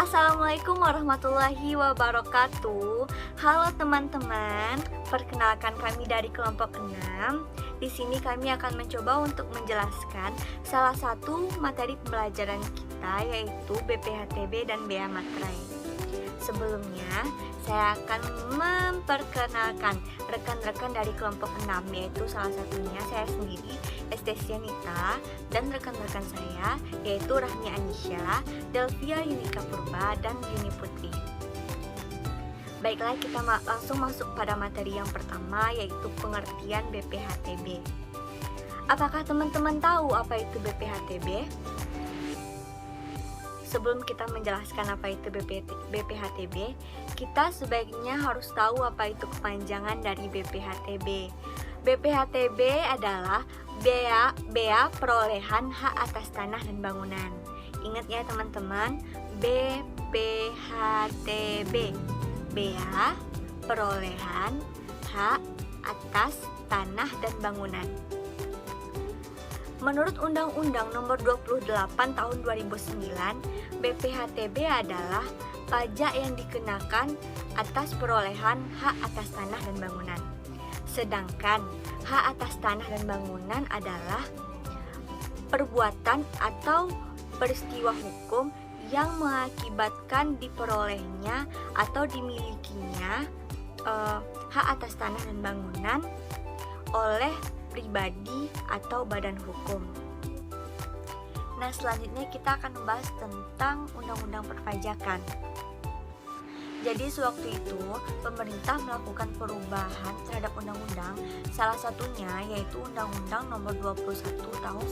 Assalamualaikum warahmatullahi wabarakatuh. Halo teman-teman, perkenalkan kami dari kelompok 6. Di sini kami akan mencoba untuk menjelaskan salah satu materi pembelajaran kita, yaitu BPHTB dan BA Materai. Sebelumnya, saya akan memperkenalkan rekan-rekan dari kelompok 6, yaitu salah satunya saya sendiri, Estesianita, dan rekan-rekan saya, yaitu Rahmi Anisha, Delvia Yunika Purba, dan Yuni Putri. Baiklah, kita langsung masuk pada materi yang pertama, yaitu pengertian BPHTB. Apakah teman-teman tahu apa itu BPHTB? Sebelum kita menjelaskan apa itu BPHTB, kita sebaiknya harus tahu apa itu kepanjangan dari BPHTB. BPHTB adalah bea perolehan hak atas tanah dan bangunan. Ingat ya teman-teman, BPHTB, bea perolehan hak atas tanah dan bangunan. Menurut Undang-Undang Nomor 28 Tahun 2009, BPHTB adalah pajak yang dikenakan atas perolehan hak atas tanah dan bangunan. Sedangkan hak atas tanah dan bangunan adalah perbuatan atau peristiwa hukum yang mengakibatkan diperolehnya atau dimilikinya hak atas tanah dan bangunan oleh pribadi atau badan hukum. Nah, selanjutnya kita akan membahas tentang undang-undang perpajakan. Jadi sewaktu itu pemerintah melakukan perubahan terhadap undang-undang, salah satunya yaitu Undang-Undang Nomor 21 Tahun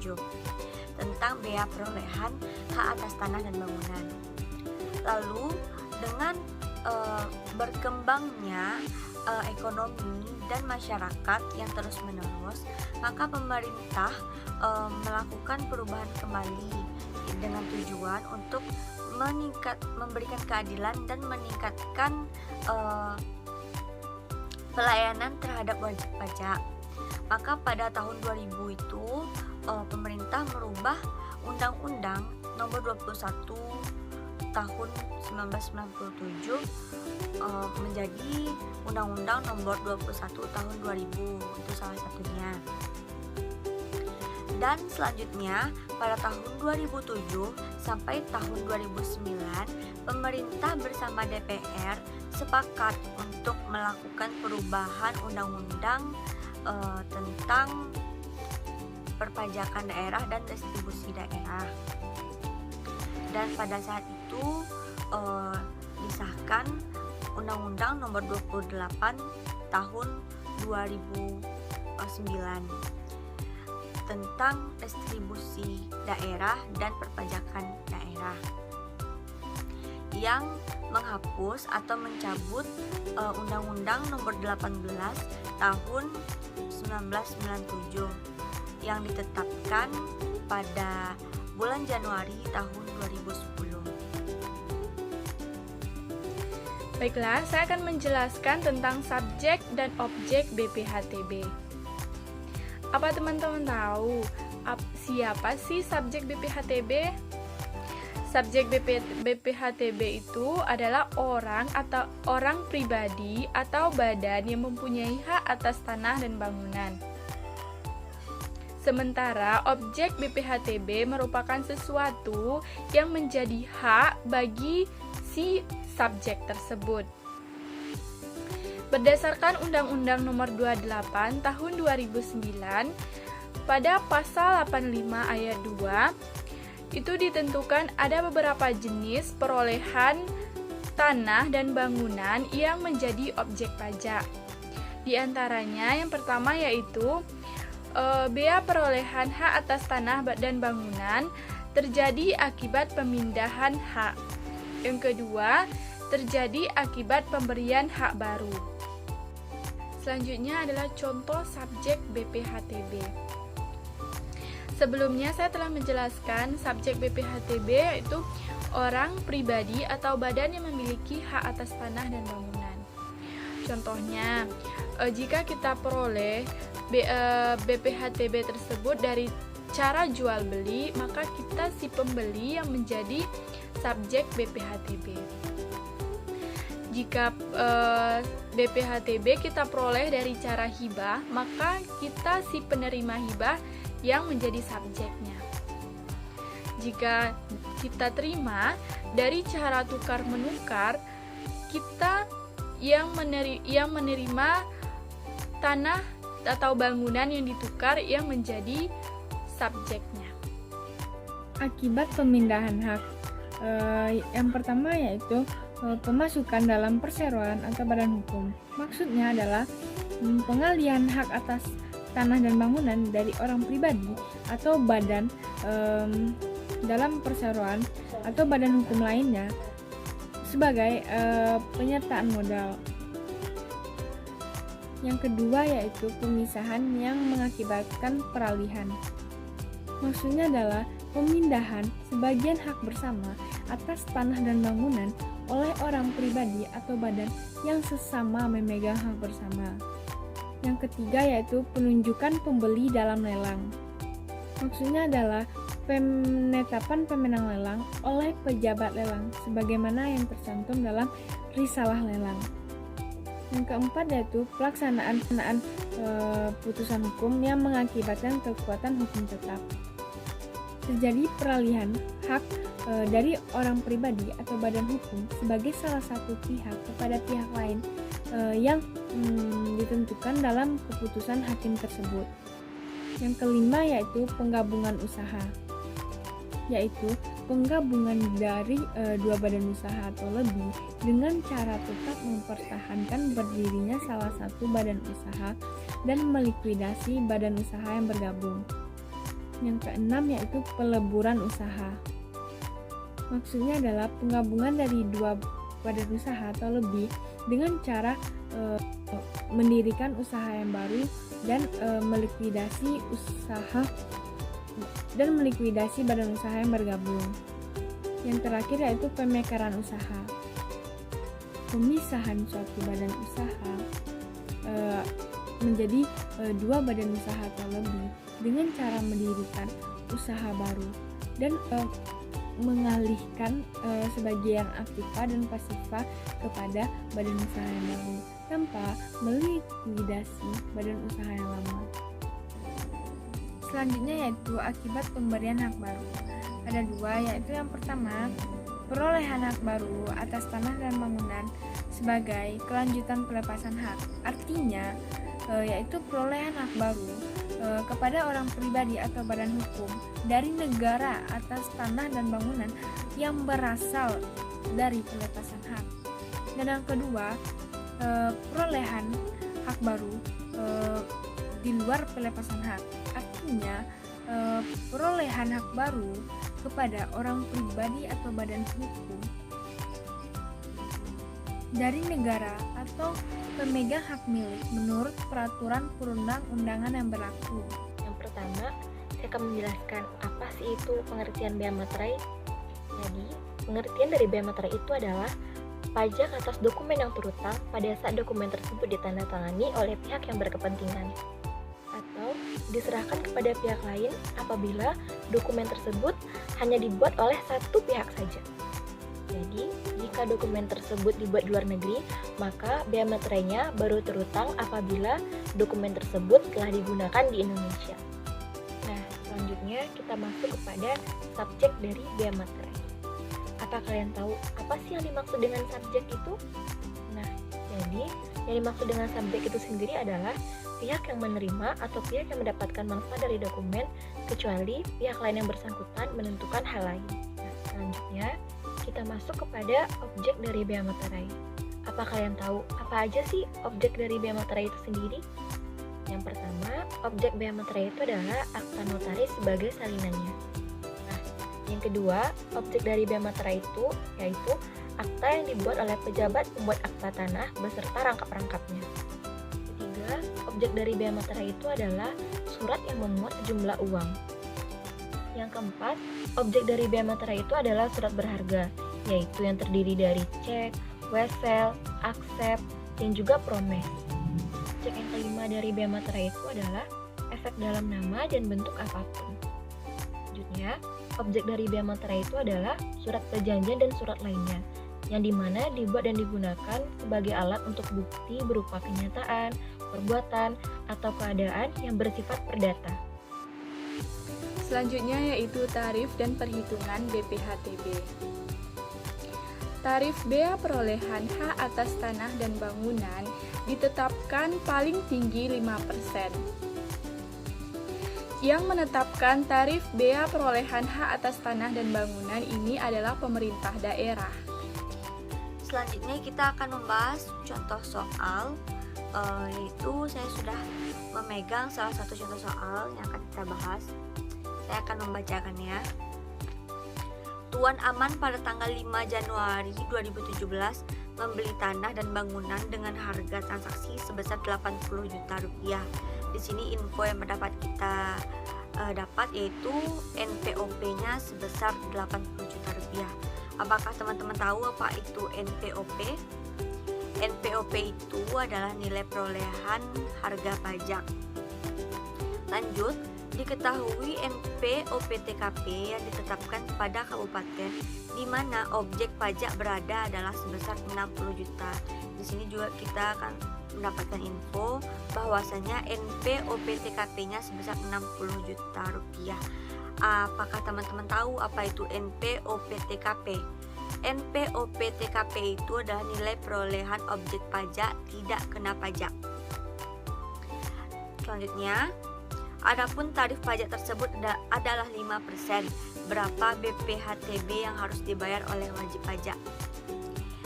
1997 tentang bea perolehan hak atas tanah dan bangunan. Lalu dengan berkembangnya ekonomi dan masyarakat yang terus-menerus, maka pemerintah melakukan perubahan kembali dengan tujuan untuk memberikan keadilan dan meningkatkan pelayanan terhadap wajib pajak. Maka pada tahun 2000 itu pemerintah merubah Undang-Undang Nomor 21 Tahun 1997 menjadi Undang-Undang Nomor 21 Tahun 2000, itu salah satunya. Dan selanjutnya pada tahun 2007 sampai tahun 2009, pemerintah bersama DPR sepakat untuk melakukan perubahan undang-undang tentang perpajakan daerah dan distribusi daerah. Dan pada saat itu disahkan Undang-Undang Nomor 28 Tahun 2009 tentang distribusi daerah dan perpajakan daerah, yang menghapus atau mencabut Undang-Undang Nomor 18 Tahun 1997 yang ditetapkan pada bulan Januari tahun 2010. Baiklah, saya akan menjelaskan tentang subjek dan objek BPHTB. Apa teman-teman tahu siapa sih subjek BPHTB? Subjek BPHTB itu adalah orang atau orang pribadi atau badan yang mempunyai hak atas tanah dan bangunan. Sementara objek BPHTB merupakan sesuatu yang menjadi hak bagi si subjek tersebut. Berdasarkan Undang-Undang Nomor 28 Tahun 2009, pada pasal 85 ayat 2, itu ditentukan ada beberapa jenis perolehan tanah dan bangunan yang menjadi objek pajak. Di antaranya yang pertama yaitu bea perolehan hak atas tanah dan bangunan terjadi akibat pemindahan hak. Yang kedua, terjadi akibat pemberian hak baru. Selanjutnya adalah contoh subjek BPHTB. Sebelumnya saya telah menjelaskan subjek BPHTB yaitu orang pribadi atau badan yang memiliki hak atas tanah dan bangunan. Contohnya, jika kita peroleh BPHTB tersebut dari cara jual beli, maka kita si pembeli yang menjadi subjek BPHTB. Jika BPHTB kita peroleh dari cara hibah, maka kita si penerima hibah yang menjadi subjeknya. Jika kita terima dari cara tukar menukar, kita yang menerima tanah atau bangunan yang ditukar yang menjadi subjeknya. Akibat pemindahan hak, yang pertama yaitu pemasukan dalam perseroan atau badan hukum. Maksudnya adalah pengalihan hak atas tanah dan bangunan dari orang pribadi atau badan dalam perseroan atau badan hukum lainnya sebagai penyertaan modal. Yang kedua yaitu pemisahan yang mengakibatkan peralihan. Maksudnya adalah pemindahan sebagian hak bersama atas tanah dan bangunan oleh orang pribadi atau badan yang sesama memegang hak bersama. Yang ketiga yaitu penunjukan pembeli dalam lelang. Maksudnya adalah penetapan pemenang lelang oleh pejabat lelang sebagaimana yang tercantum dalam risalah lelang. Yang keempat yaitu pelaksanaan putusan hukum yang mengakibatkan kekuatan hukum tetap. Terjadi peralihan hak dari orang pribadi atau badan hukum sebagai salah satu pihak kepada pihak lain yang ditentukan dalam keputusan hakim tersebut. Yang kelima yaitu penggabungan usaha, yaitu penggabungan dari dua badan usaha atau lebih dengan cara tetap mempertahankan berdirinya salah satu badan usaha dan melikuidasi badan usaha yang bergabung. Yang keenam yaitu peleburan usaha. Maksudnya adalah penggabungan dari dua badan usaha atau lebih dengan cara mendirikan usaha yang baru dan melikuidasi badan usaha yang bergabung. Yang terakhir yaitu pemekaran usaha. Pemisahan suatu badan usaha menjadi dua badan usaha atau lebih dengan cara mendirikan usaha baru dan mengalihkan sebagian aktiva dan pasifa kepada badan usaha yang baru tanpa melikuidasi badan usaha yang lama. Selanjutnya yaitu akibat pemberian hak baru. Ada dua, yaitu yang pertama perolehan hak baru atas tanah dan bangunan sebagai kelanjutan pelepasan hak. Artinya yaitu perolehan hak baru kepada orang pribadi atau badan hukum dari negara atas tanah dan bangunan yang berasal dari pelepasan hak. Dan yang kedua, perolehan hak baru di luar pelepasan hak. Artinya perolehan hak baru kepada orang pribadi atau badan hukum dari negara atau pemegang hak milik menurut peraturan perundang-undangan yang berlaku. Yang pertama, saya akan menjelaskan apa sih itu pengertian bea materai. Jadi, pengertian dari bea materai itu adalah pajak atas dokumen yang terutang pada saat dokumen tersebut ditandatangani oleh pihak yang berkepentingan atau diserahkan kepada pihak lain apabila dokumen tersebut hanya dibuat oleh satu pihak saja. Jadi, jika dokumen tersebut dibuat di luar negeri, maka bea materainya baru terutang apabila dokumen tersebut telah digunakan di Indonesia. Nah, selanjutnya kita masuk kepada subjek dari bea materai. Apa kalian tahu apa sih yang dimaksud dengan subjek itu? Nah, jadi yang dimaksud dengan subjek itu sendiri adalah pihak yang menerima atau pihak yang mendapatkan manfaat dari dokumen kecuali pihak lain yang bersangkutan menentukan hal lain. Nah, selanjutnya kita masuk kepada objek dari bea materai. Apa kalian tahu apa aja sih objek dari bea materai itu sendiri? Yang pertama, objek bea materai itu adalah akta notaris sebagai salinannya. Nah, yang kedua, objek dari bea materai itu yaitu akta yang dibuat oleh pejabat pembuat akta tanah beserta rangkap-rangkapnya. Ketiga, objek dari bea materai itu adalah surat yang memuat sejumlah uang. Yang keempat, objek dari bea materai itu adalah surat berharga, yaitu yang terdiri dari cek, wesel, aksep, dan juga promes. Objek yang kelima dari bea materai itu adalah efek dalam nama dan bentuk apapun. Selanjutnya, objek dari bea materai itu adalah surat perjanjian dan surat lainnya, yang dimana dibuat dan digunakan sebagai alat untuk bukti berupa kenyataan, perbuatan, atau keadaan yang bersifat perdata. Selanjutnya yaitu tarif dan perhitungan BPHTB. Tarif bea perolehan hak atas tanah dan bangunan ditetapkan paling tinggi 5%. Yang menetapkan tarif bea perolehan hak atas tanah dan bangunan ini adalah pemerintah daerah. Selanjutnya kita akan membahas contoh soal, yaitu saya sudah memegang salah satu contoh soal yang akan kita bahas. Saya akan membacakannya. Tuan Aman pada tanggal 5 Januari 2017 membeli tanah dan bangunan dengan harga transaksi sebesar 80 juta rupiah. Di sini info yang mendapat kita dapat yaitu NPOP-nya sebesar 80 juta rupiah. Apakah teman-teman tahu apa itu NPOP? NPOP itu adalah nilai perolehan harga pajak. Lanjut, diketahui NPOP-TKP yang ditetapkan pada kabupaten di mana objek pajak berada adalah sebesar 60 juta. Di sini juga kita akan mendapatkan info bahwasanya NPOP-TKP-nya sebesar 60 juta rupiah. Apakah teman-teman tahu apa itu NPOP-TKP? NPOP-TKP itu adalah nilai perolehan objek pajak tidak kena pajak. Selanjutnya, adapun tarif pajak tersebut adalah 5%. Berapa BPHTB yang harus dibayar oleh wajib pajak?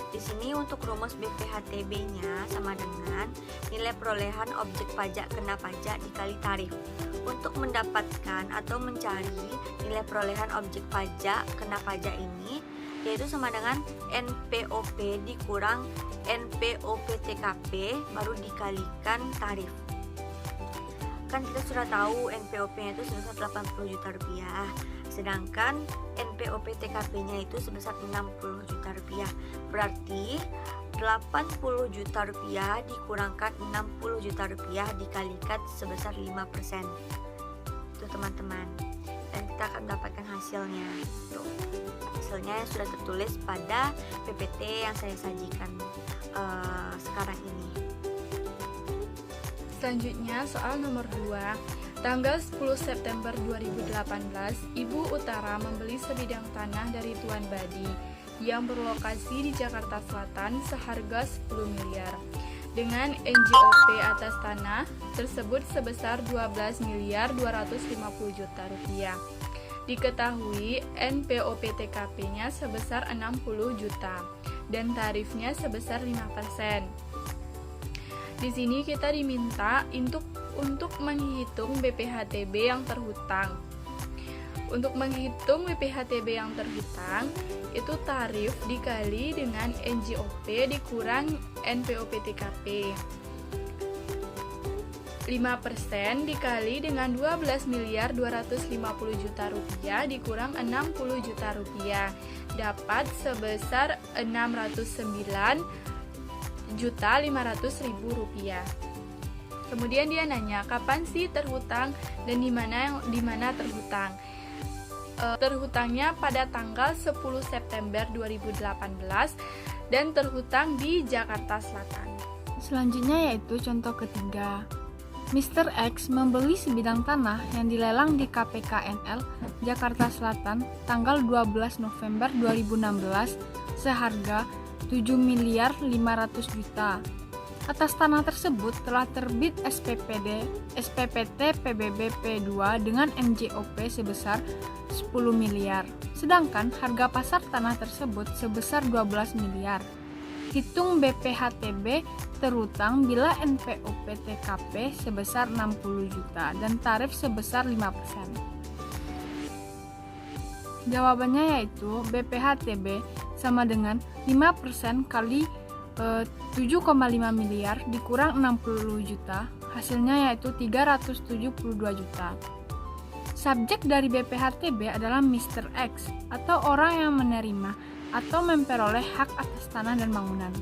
Di sini untuk rumus BPHTB-nya sama dengan nilai perolehan objek pajak kena pajak dikali tarif. Untuk mendapatkan atau mencari nilai perolehan objek pajak kena pajak ini yaitu sama dengan NPOP dikurang NPOP-TKP baru dikalikan tarif. Kan kita sudah tahu NPOP-nya itu sebesar 80 juta rupiah, sedangkan NPOP-TKP-nya itu sebesar 60 juta rupiah. Berarti 80 juta rupiah dikurangkan 60 juta rupiah dikalikan sebesar 5%. Itu teman-teman. Dan kita akan mendapatkan hasilnya. Tuh. Hasilnya yang sudah tertulis pada PPT yang saya sajikan sekarang ini. Selanjutnya soal nomor 2. Tanggal 10 September 2018, Ibu Utara membeli sebidang tanah dari Tuan Badi yang berlokasi di Jakarta Selatan seharga 10 miliar dengan NJOP atas tanah tersebut sebesar 12 miliar 250 juta rupiah. Diketahui NPOP-TKP-nya sebesar 60 juta dan tarifnya sebesar 5%. Di sini kita diminta untuk menghitung BPHTB yang terhutang. Untuk menghitung BPHTB yang terhutang, itu tarif dikali dengan NJOP dikurang NPOP-TKP. 5% dikali dengan 12 miliar 250 juta rupiah dikurang 60 juta rupiah dapat sebesar 609.500.000 rupiah. Kemudian dia nanya kapan sih terhutang dan di mana terhutang. Terhutangnya pada tanggal 10 September 2018 dan terhutang di Jakarta Selatan. Selanjutnya yaitu contoh ketiga. Mr. X membeli sebidang tanah yang dilelang di KPKNL Jakarta Selatan tanggal 12 November 2016 seharga 7 miliar 500 juta. Atas tanah tersebut telah terbit SPPT PBB P2 dengan NJOP sebesar 10 miliar. Sedangkan harga pasar tanah tersebut sebesar 12 miliar. Hitung BPHTB terhutang bila NPOP-TKP sebesar 60 juta dan tarif sebesar 5%. Jawabannya yaitu BPHTB sama dengan 5% kali 7,5 miliar dikurang 60 juta, hasilnya yaitu 372 juta. Subjek dari BPHTB adalah Mr. X atau orang yang menerima atau memperoleh hak atas tanah dan bangunan.